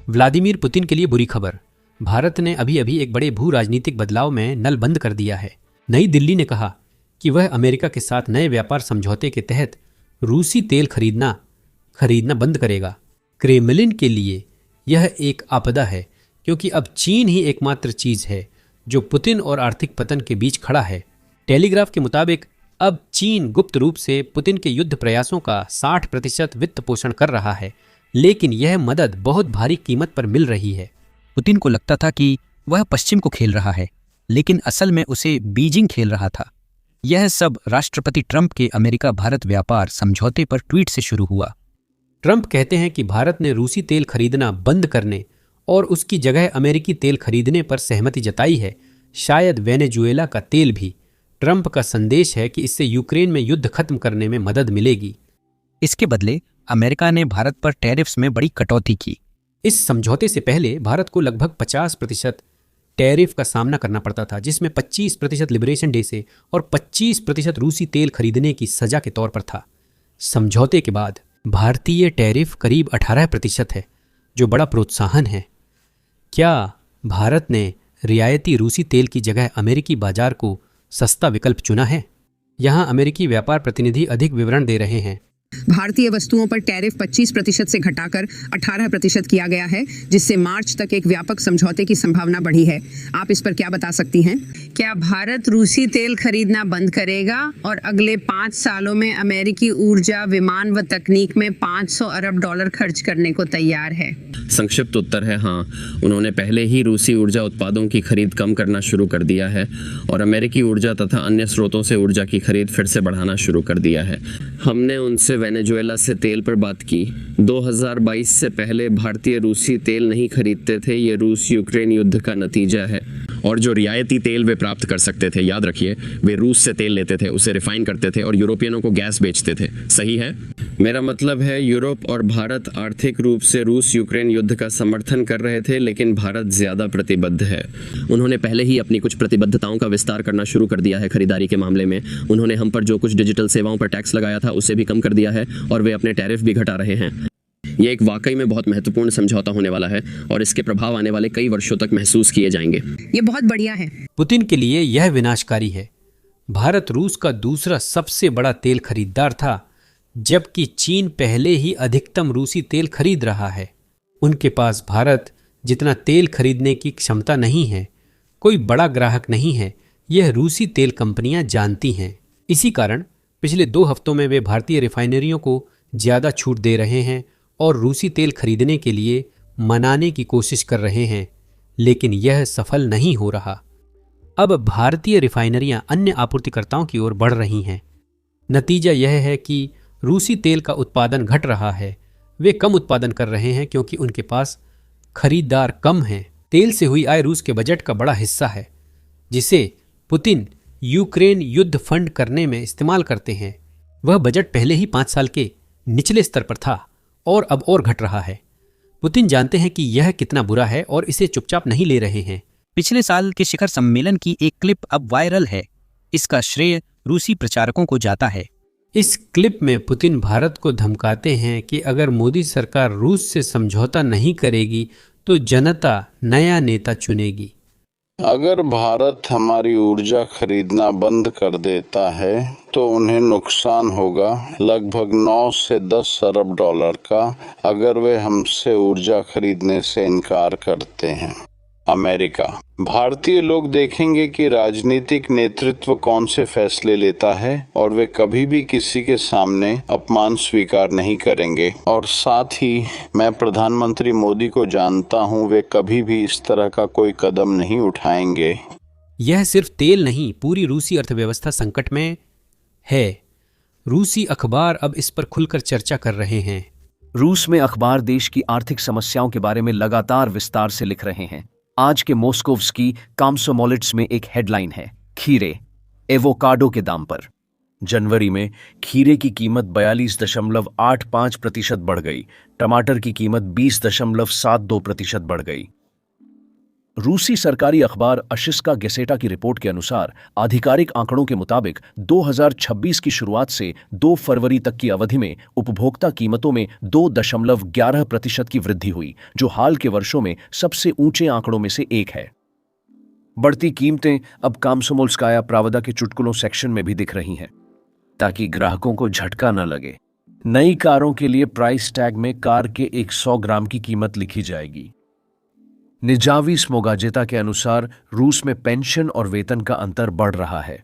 Vladimir Putin के लिए बुरी खबर। भारत ने अभी अभी एक बड़े भू राजनीतिक बदलाव में नल बंद कर दिया है। नई दिल्ली ने कहा कि वह अमेरिका के साथ नए व्यापार समझौते के तहत रूसी तेल खरीदना बंद करेगा। क्रेमलिन के लिए यह एक आपदा है, क्योंकि अब चीन ही एकमात्र चीज है जो पुतिन और आर्थिक पतन के बीच खड़ा है। टेलीग्राफ के मुताबिक अब चीन गुप्त रूप से पुतिन के युद्ध प्रयासों का 60% वित्त पोषण कर रहा है, लेकिन यह मदद बहुत भारी कीमत पर मिल रही है। पुतिन को लगता था कि वह पश्चिम को खेल रहा है, लेकिन असल में उसे बीजिंग खेल रहा था। यह सब राष्ट्रपति ट्रंप के अमेरिका भारत व्यापार समझौते पर ट्वीट से शुरू हुआ। ट्रंप कहते हैं कि भारत ने रूसी तेल खरीदना बंद करने और उसकी जगह अमेरिकी तेल खरीदने पर सहमति जताई है, शायद वेनेजुएला का तेल भी। ट्रंप का संदेश है कि इससे यूक्रेन में युद्ध खत्म करने में मदद मिलेगी। इसके बदले अमेरिका ने भारत पर टैरिफ्स में बड़ी कटौती की। इस समझौते से पहले भारत को लगभग 50% टैरिफ का सामना करना पड़ता था, जिसमें 25% लिबरेशन डे से और 25% रूसी तेल खरीदने की सजा के तौर पर था। समझौते के बाद भारतीय टैरिफ करीब 18% है, जो बड़ा प्रोत्साहन है। क्या भारत ने रियायती रूसी तेल की जगह अमेरिकी बाजार को सस्ता विकल्प चुना है? यहाँ अमेरिकी व्यापार प्रतिनिधि अधिक विवरण दे रहे हैं। भारतीय वस्तुओं पर टैरिफ 25% से घटाकर 18% किया गया है, जिससे मार्च तक एक व्यापक समझौते की संभावना बढ़ी है। आप इस पर क्या बता सकती हैं? क्या भारत रूसी तेल खरीदना बंद करेगा और अगले 5 सालों में अमेरिकी ऊर्जा, विमान व तकनीक में $500 अरब खर्च करने को तैयार है? संक्षिप्त उत्तर है हाँ। उन्होंने पहले ही रूसी ऊर्जा उत्पादों की खरीद कम करना शुरू कर दिया है और अमेरिकी ऊर्जा तथा अन्य स्रोतों से ऊर्जा की खरीद फिर से बढ़ाना शुरू कर दिया है। हमने उनसे वेनेजुएला से तेल पर बात की। 2022 से पहले भारतीय रूसी तेल नहीं खरीदते थे। ये रूस यूक्रेन युद्ध का नतीजा है। और जो रियायती तेल वे प्राप्त कर सकते थे, याद रखिए, वे रूस से तेल लेते थे, उसे रिफाइन करते थे और यूरोपियनों को गैस बेचते थे। सही है? मेरा मतलब है यूरोप और भारत आर्थिक रूप से रूस यूक्रेन युद्ध का समर्थन कर रहे थे, लेकिन भारत ज्यादा प्रतिबद्ध है। उन्होंने पहले ही अपनी कुछ प्रतिबद्धताओं का विस्तार करना शुरू कर दिया है। खरीदारी के मामले में उन्होंने हम पर जो कुछ डिजिटल सेवाओं पर टैक्स लगाया था उसे भी कम कर दिया है और वे अपने टैरिफ भी घटा रहे हैं। ये एक वाकई में बहुत महत्वपूर्ण समझौता होने वाला है और इसके प्रभाव आने वाले कई वर्षों तक महसूस किए जाएंगे। ये बहुत बढ़िया है। पुतिन के लिए यह विनाशकारी है। भारत रूस का दूसरा सबसे बड़ा तेल खरीदार था, जबकि चीन पहले ही अधिकतम रूसी तेल खरीद रहा है। उनके पास भारत जितना तेल खरीदने की क्षमता नहीं है। कोई बड़ा ग्राहक नहीं है, यह रूसी तेल कंपनियां जानती हैं। इसी कारण पिछले 2 हफ्तों में वे भारतीय रिफाइनरियों को ज़्यादा छूट दे रहे हैं और रूसी तेल खरीदने के लिए मनाने की कोशिश कर रहे हैं, लेकिन यह सफल नहीं हो रहा। अब भारतीय रिफाइनरियां अन्य आपूर्तिकर्ताओं की ओर बढ़ रही हैं। नतीजा यह है कि रूसी तेल का उत्पादन घट रहा है। वे कम उत्पादन कर रहे हैं क्योंकि उनके पास खरीदार कम हैं। तेल से हुई आय रूस के बजट का बड़ा हिस्सा है, जिसे पुतिन यूक्रेन युद्ध फंड करने में इस्तेमाल करते हैं। वह बजट पहले ही 5 साल के निचले स्तर पर था और अब और घट रहा है। पुतिन जानते हैं कि यह कितना बुरा है और इसे चुपचाप नहीं ले रहे हैं। पिछले साल के शिखर सम्मेलन की एक क्लिप अब वायरल है। इसका श्रेय रूसी प्रचारकों को जाता है। इस क्लिप में पुतिन भारत को धमकाते हैं कि अगर मोदी सरकार रूस से समझौता नहीं करेगी तो जनता नया नेता चुनेगी। अगर भारत हमारी ऊर्जा खरीदना बंद कर देता है तो उन्हें नुकसान होगा लगभग 9 से 10 अरब डॉलर का, अगर वे हमसे ऊर्जा खरीदने से इनकार करते हैं। अमेरिका, भारतीय लोग देखेंगे कि राजनीतिक नेतृत्व कौन से फैसले लेता है और वे कभी भी किसी के सामने अपमान स्वीकार नहीं करेंगे। और साथ ही मैं प्रधानमंत्री मोदी को जानता हूं, वे कभी भी इस तरह का कोई कदम नहीं उठाएंगे। यह सिर्फ तेल नहीं, पूरी रूसी अर्थव्यवस्था संकट में है। रूसी अखबार अब इस पर खुलकर चर्चा कर रहे हैं। रूस में अखबार देश की आर्थिक समस्याओं के बारे में लगातार विस्तार से लिख रहे हैं। आज के मॉस्कोव्स्की काम्सोमोलिट्स में एक हेडलाइन है, खीरे एवोकाडो के दाम पर। जनवरी में खीरे की कीमत 42.85% बढ़ गई। टमाटर की कीमत 20.72% बढ़ गई। रूसी सरकारी अखबार अशिस्का गेसेटा की रिपोर्ट के अनुसार आधिकारिक आंकड़ों के मुताबिक 2026 की शुरुआत से 2 फरवरी तक की अवधि में उपभोक्ता कीमतों में 2.11% की वृद्धि हुई, जो हाल के वर्षों में सबसे ऊंचे आंकड़ों में से एक है। बढ़ती कीमतें अब कामसोमोल्स्काया प्रावदा के चुटकुलों सेक्शन में भी दिख रही हैं, ताकि ग्राहकों को झटका न लगे। नई कारों के लिए प्राइस टैग में कार के 100 ग्राम की कीमत लिखी जाएगी। निजावी स्मोगाजेता के अनुसार रूस में पेंशन और वेतन का अंतर बढ़ रहा है।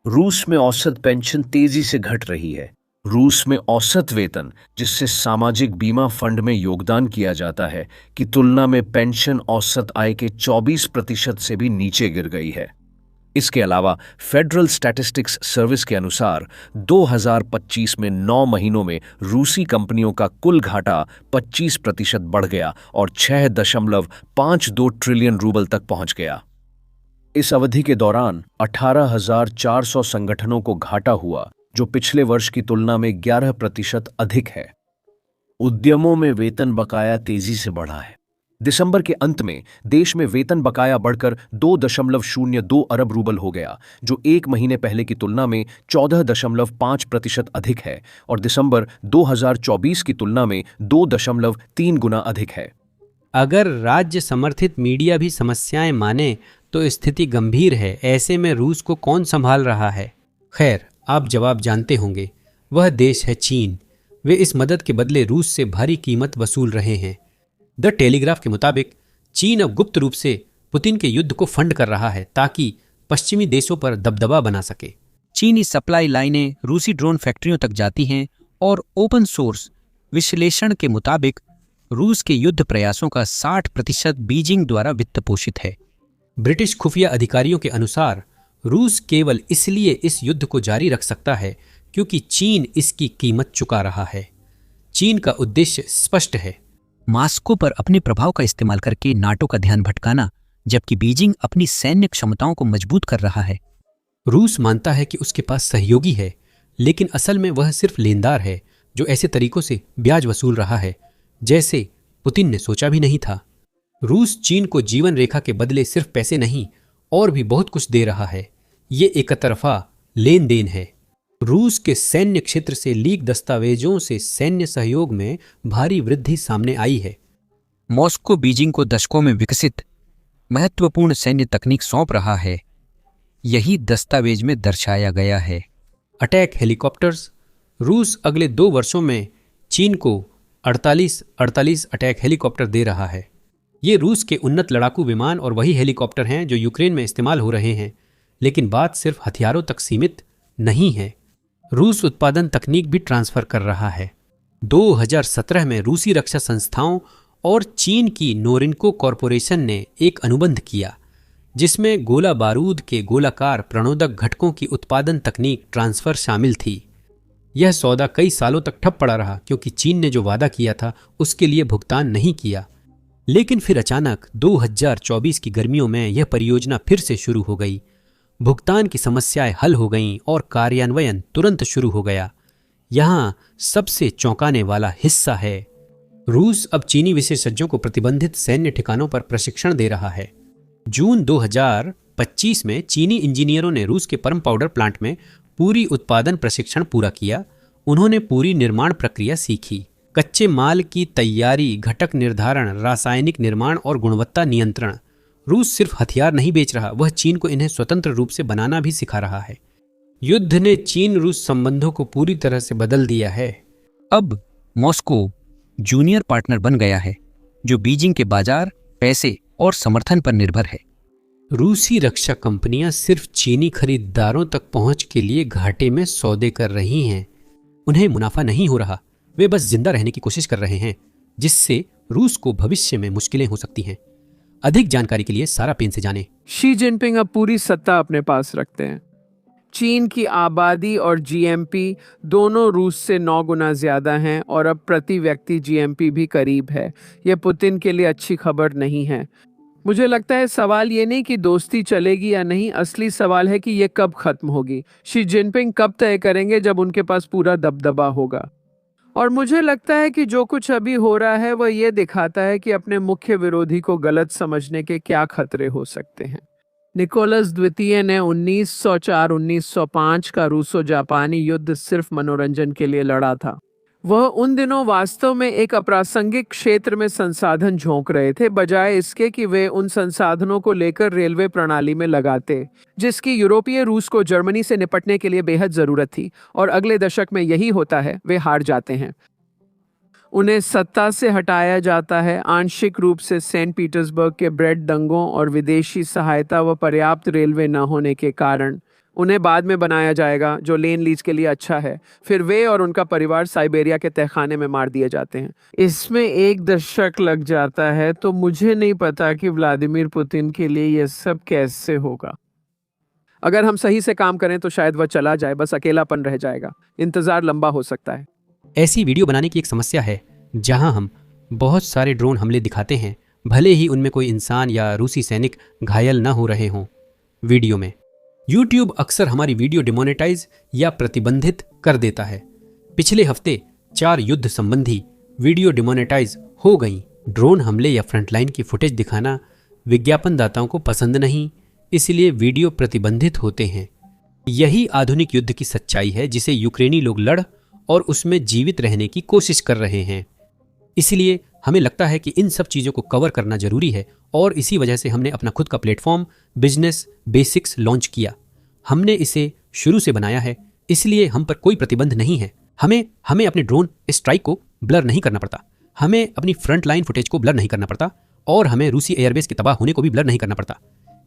रूस में औसत पेंशन तेजी से घट रही है। रूस में औसत वेतन, जिससे सामाजिक बीमा फंड में योगदान किया जाता है, की तुलना में पेंशन औसत आय के 24% से भी नीचे गिर गई है। इसके अलावा फेडरल स्टैटिस्टिक्स सर्विस के अनुसार 2025 में 9 महीनों में रूसी कंपनियों का कुल घाटा 25% बढ़ गया और 6.52 ट्रिलियन रूबल तक पहुंच गया। इस अवधि के दौरान 18,400 संगठनों को घाटा हुआ, जो पिछले वर्ष की तुलना में 11% अधिक है। उद्यमों में वेतन बकाया तेजी से बढ़ा है। दिसंबर के अंत में देश में वेतन बकाया बढ़कर 2.02 अरब रूबल हो गया, जो एक महीने पहले की तुलना में 14.5% अधिक है और दिसंबर 2024 की तुलना में 2.3 गुना अधिक है। अगर राज्य समर्थित मीडिया भी समस्याएं माने तो स्थिति गंभीर है। ऐसे में रूस को कौन संभाल रहा है? खैर, आप जवाब जानते होंगे। वह देश है चीन। वे इस मदद के बदले रूस से भारी कीमत वसूल रहे हैं। द टेलीग्राफ के मुताबिक चीन अब गुप्त रूप से पुतिन के युद्ध को फंड कर रहा है ताकि पश्चिमी देशों पर दबदबा बना सके। चीनी सप्लाई लाइनें रूसी ड्रोन फैक्ट्रियों तक जाती हैं और ओपन सोर्स विश्लेषण के मुताबिक रूस के युद्ध प्रयासों का 60% बीजिंग द्वारा वित्त पोषित है। ब्रिटिश खुफिया अधिकारियों के अनुसार रूस केवल इसलिए इस युद्ध को जारी रख सकता है क्योंकि चीन इसकी कीमत चुका रहा है। चीन का उद्देश्य स्पष्ट है, मास्को पर अपने प्रभाव का इस्तेमाल करके नाटो का ध्यान भटकाना, जबकि बीजिंग अपनी सैन्य क्षमताओं को मजबूत कर रहा है। रूस मानता है कि उसके पास सहयोगी है, लेकिन असल में वह सिर्फ लेनदार है जो ऐसे तरीकों से ब्याज वसूल रहा है जैसे पुतिन ने सोचा भी नहीं था। रूस चीन को जीवन रेखा के बदले सिर्फ पैसे नहीं और भी बहुत कुछ दे रहा है। ये एकतरफा लेन देन है। रूस के सैन्य क्षेत्र से लीक दस्तावेजों से सैन्य सहयोग में भारी वृद्धि सामने आई है। मॉस्को बीजिंग को दशकों में विकसित महत्वपूर्ण सैन्य तकनीक सौंप रहा है। यही दस्तावेज में दर्शाया गया है। Attack helicopters. रूस अगले 2 वर्षों में चीन को 48 अटैक हेलीकॉप्टर दे रहा है। ये रूस के उन्नत लड़ाकू विमान और वही हेलीकॉप्टर हैं जो यूक्रेन में इस्तेमाल हो रहे हैं। लेकिन बात सिर्फ हथियारों तक सीमित नहीं है। रूस उत्पादन तकनीक भी ट्रांसफर कर रहा है। 2017 में रूसी रक्षा संस्थाओं और चीन की नोरिनको कॉरपोरेशन ने एक अनुबंध किया जिसमें गोला बारूद के गोलाकार प्रणोदक घटकों की उत्पादन तकनीक ट्रांसफर शामिल थी। यह सौदा कई सालों तक ठप पड़ा रहा क्योंकि चीन ने जो वादा किया था उसके लिए भुगतान नहीं किया। लेकिन फिर अचानक 2024 की गर्मियों में यह परियोजना फिर से शुरू हो गई। भुगतान की समस्याएं हल हो गईं और कार्यान्वयन तुरंत शुरू हो गया। यहाँ सबसे चौंकाने वाला हिस्सा है, रूस अब चीनी विशेषज्ञों को प्रतिबंधित सैन्य ठिकानों पर प्रशिक्षण दे रहा है। जून 2025 में चीनी इंजीनियरों ने रूस के परम पाउडर प्लांट में पूरी उत्पादन प्रशिक्षण पूरा किया। उन्होंने पूरी निर्माण प्रक्रिया सीखी, कच्चे माल की तैयारी, घटक निर्धारण, रासायनिक निर्माण और गुणवत्ता नियंत्रण। रूस सिर्फ हथियार नहीं बेच रहा, वह चीन को इन्हें स्वतंत्र रूप से बनाना भी सिखा रहा है। युद्ध ने चीन रूस संबंधों को पूरी तरह से बदल दिया है। अब मॉस्को जूनियर पार्टनर बन गया है जो बीजिंग के बाजार, पैसे और समर्थन पर निर्भर है। रूसी रक्षा कंपनियां सिर्फ चीनी खरीदारों तक पहुंच के लिए घाटे में सौदे कर रही हैं। उन्हें मुनाफा नहीं हो रहा, वे बस जिंदा रहने की कोशिश कर रहे हैं, जिससे रूस को भविष्य में मुश्किलें हो सकती हैं। अधिक जानकारी के लिए सारा पेन से जानें। शी जिनपिंग अब पूरी सत्ता अपने पास रखते हैं। चीन की आबादी और जीएमपी दोनों रूस से 9 गुना ज्यादा हैं और अब प्रति व्यक्ति जीएमपी भी करीब है। यह पुतिन के लिए अच्छी खबर नहीं है। मुझे लगता है सवाल ये नहीं कि दोस्ती चलेगी या नहीं, असली सवाल है कि ये कब खत्म होगी। शी जिनपिंग कब तय करेंगे जब उनके पास पूरा दबदबा होगा। और मुझे लगता है कि जो कुछ अभी हो रहा है वह ये दिखाता है कि अपने मुख्य विरोधी को गलत समझने के क्या खतरे हो सकते हैं। निकोलस द्वितीय ने 1904-1905 का रूसो जापानी युद्ध सिर्फ मनोरंजन के लिए लड़ा था। वह उन दिनों वास्तव में एक अप्रासंगिक क्षेत्र में संसाधन झोंक रहे थे, बजाय इसके कि वे उन संसाधनों को लेकर रेलवे प्रणाली में लगाते, जिसकी यूरोपीय रूस को जर्मनी से निपटने के लिए बेहद जरूरत थी। और अगले दशक में यही होता है, वे हार जाते हैं। उन्हें सत्ता से हटाया जाता है, आंशिक रूप से सेंट पीटर्सबर्ग के ब्रेड दंगों और विदेशी सहायता व पर्याप्त रेलवे न होने के कारण। उन्हें बाद में बनाया जाएगा, जो लेन लीज के लिए अच्छा है। फिर वे और उनका परिवार साइबेरिया के तहखाने में मार दिए जाते हैं। इसमें 1 दशक लग जाता है, तो मुझे नहीं पता कि व्लादिमीर पुतिन के लिए यह सब कैसे होगा। अगर हम सही से काम करें तो शायद वह चला जाए, बस अकेलापन रह जाएगा। इंतजार लंबा हो सकता है। ऐसी वीडियो बनाने की एक समस्या है जहां हम बहुत सारे ड्रोन हमले दिखाते हैं, भले ही उनमें कोई इंसान या रूसी सैनिक घायल न हो रहे हों वीडियो में। YouTube अक्सर हमारी वीडियो डिमोनेटाइज या प्रतिबंधित कर देता है। पिछले हफ्ते 4 युद्ध संबंधी वीडियो डिमोनेटाइज हो गई। ड्रोन हमले या फ्रंटलाइन की फुटेज दिखाना विज्ञापनदाताओं को पसंद नहीं, इसलिए वीडियो प्रतिबंधित होते हैं। यही आधुनिक युद्ध की सच्चाई है जिसे यूक्रेनी लोग लड़ और उसमें जीवित रहने की कोशिश कर रहे हैं। इसलिए हमें लगता है कि इन सब चीज़ों को कवर करना जरूरी है और इसी वजह से हमने अपना खुद का प्लेटफॉर्म बिजनेस बेसिक्स लॉन्च किया। हमने इसे शुरू से बनाया है, इसलिए हम पर कोई प्रतिबंध नहीं है। हमें अपने ड्रोन स्ट्राइक को ब्लर नहीं करना पड़ता, हमें अपनी फ्रंट लाइन फुटेज को ब्लर नहीं करना पड़ता और हमें रूसी एयरबेस के तबाह होने को भी ब्लर नहीं करना पड़ता।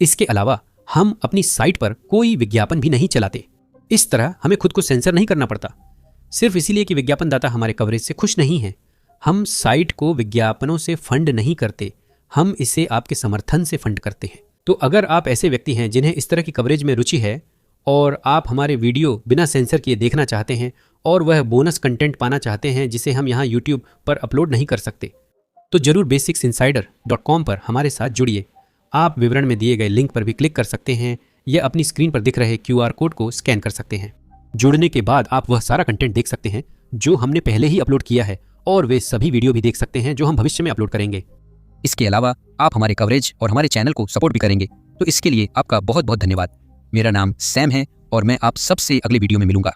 इसके अलावा हम अपनी साइट पर कोई विज्ञापन भी नहीं चलाते। इस तरह हमें खुद को सेंसर नहीं करना पड़ता, सिर्फ इसीलिए कि विज्ञापनदाता हमारे कवरेज से खुश नहीं हैं। हम साइट को विज्ञापनों से फंड नहीं करते, हम इसे आपके समर्थन से फंड करते हैं। तो अगर आप ऐसे व्यक्ति हैं जिन्हें इस तरह की कवरेज में रुचि है और आप हमारे वीडियो बिना सेंसर किए देखना चाहते हैं और वह बोनस कंटेंट पाना चाहते हैं जिसे हम यहाँ YouTube पर अपलोड नहीं कर सकते, तो जरूर basicsinsider.com पर हमारे साथ जुड़िए। आप विवरण में दिए गए लिंक पर भी क्लिक कर सकते हैं या अपनी स्क्रीन पर दिख रहे QR कोड को स्कैन कर सकते हैं। जुड़ने के बाद आप वह सारा कंटेंट देख सकते हैं जो हमने पहले ही अपलोड किया है और वे सभी वीडियो भी देख सकते हैं जो हम भविष्य में अपलोड करेंगे। इसके अलावा आप हमारे कवरेज और हमारे चैनल को सपोर्ट भी करेंगे, तो इसके लिए आपका बहुत बहुत धन्यवाद। मेरा नाम सैम है और मैं आप सबसे अगले वीडियो में मिलूंगा।